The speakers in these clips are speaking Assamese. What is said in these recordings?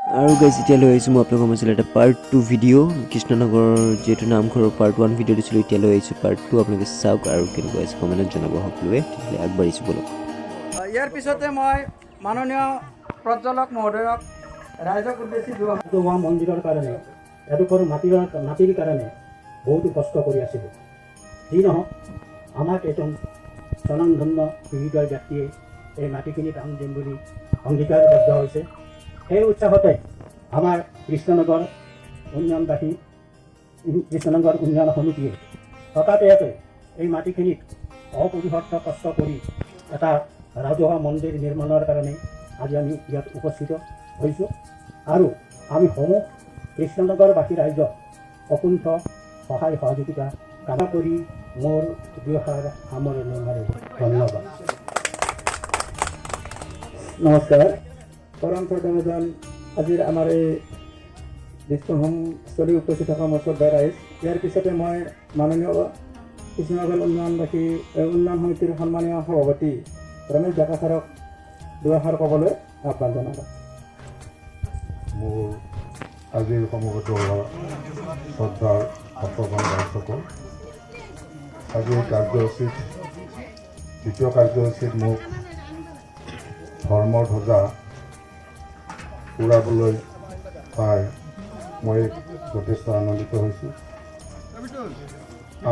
আৰু গাইজ এতিয়ালৈ আহিছোঁ মই আপোনালোকৰ মাজলৈ এটা পাৰ্ট 2 ভিডিঅ' কৃষ্ণনগৰৰ যিহেতু নামঘৰৰ পাৰ্ট 1 ভিডিঅ' দিছিলোঁ এতিয়ালৈ আহিছোঁ পাৰ্ট 2 আপোনালোকে চাওক আৰু কেনেকুৱা হৈছে কমেণ্টত জনাব সকলোৱে তেতিয়াহ'লে আগবাঢ়িছোঁ বলক। ইয়াৰ পিছতে মই মাননীয় প্ৰজ্বলক মহোদয়ক ৰাইজক উদ্দেশ্যি হোৱা মন্দিৰৰ কাৰণে এডোখৰ মাটিৰ কাৰণে বহুতো কষ্ট কৰি আছিলোঁ। যি নহওক আমাক এজন স্বনামধন্য হৃদয় ব্যক্তিয়ে এই মাটিখিনি দান দিম বুলি অংগীকাৰবদ্ধ হৈছে। সেই উৎসাহতে আমাৰ কৃষ্ণনগৰ উন্নয়ন সমিতিয়ে হঠাতে এই মাটিখিনিত অপৰিহৰ্ত কষ্ট কৰি এটা ৰাজহুৱা মন্দিৰ নিৰ্মাণৰ কাৰণে আজি আমি ইয়াত উপস্থিত হৈছোঁ আৰু আমি সমূহ কৃষ্ণনগৰবাসী ৰাইজক অকুণ্ঠ সহায় সহযোগিতা কামনা কৰি মোৰ দুআষাৰ সামৰণি মাৰিলোঁ। ধন্যবাদ। নমস্কাৰ। পৰম শ্ৰদ্ধাভাজন আজিৰ আমাৰ এই দৃশ্যমস্থলী উপস্থিত থকা মোৰ শ্ৰদ্ধাৰ ৰাইজ, ইয়াৰ পিছতে মই মাননীয় কৃষ্ণনগৰ উন্নয়ন সমিতিৰ সন্মানীয় সভাপতি ৰমেশ ডেকা ছাৰক দুআষাৰ ক'বলৈ আহ্বান জনালোঁ। মোৰ আজিৰ সমবেত হোৱা শ্ৰদ্ধাৰ ভক্তগণ দৰ্শকৰ, আজিৰ কাৰ্যসূচীত দ্বিতীয় কাৰ্যসূচীত মোক ধৰ্মৰ ধ্বজা উৰাবলৈ পাই মই যথেষ্ট আনন্দিত হৈছোঁ।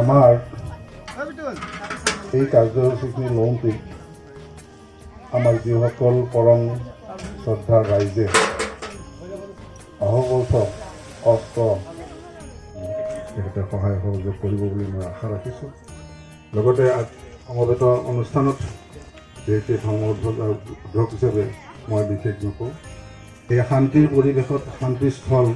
আমাৰ এই কাৰ্যসূচীখিনি লওঁতে আমাৰ যিসকল পৰম শ্ৰদ্ধাৰ ৰাইজে অহবৰ্ষ কষ্ট তেখেতে সহায় সহযোগ কৰিব বুলি মই আশা ৰাখিছোঁ। লগতে সমবেত অনুষ্ঠানত যিহেতু ধৰ্মোদ্ভৱ হিচাপে মই বিশেষ নকওঁ, এই শান্তিৰ পৰিৱেশত শান্তিস্থল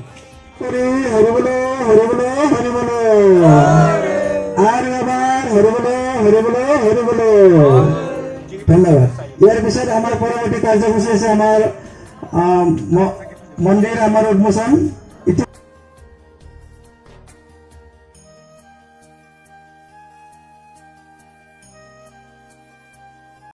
ধন্যবাদ। ইয়াৰ পিছত আমাৰ পৰৱৰ্তী কাৰ্যসূচী আছে আমাৰ মন্দিৰ আমাৰ উন্মোচন।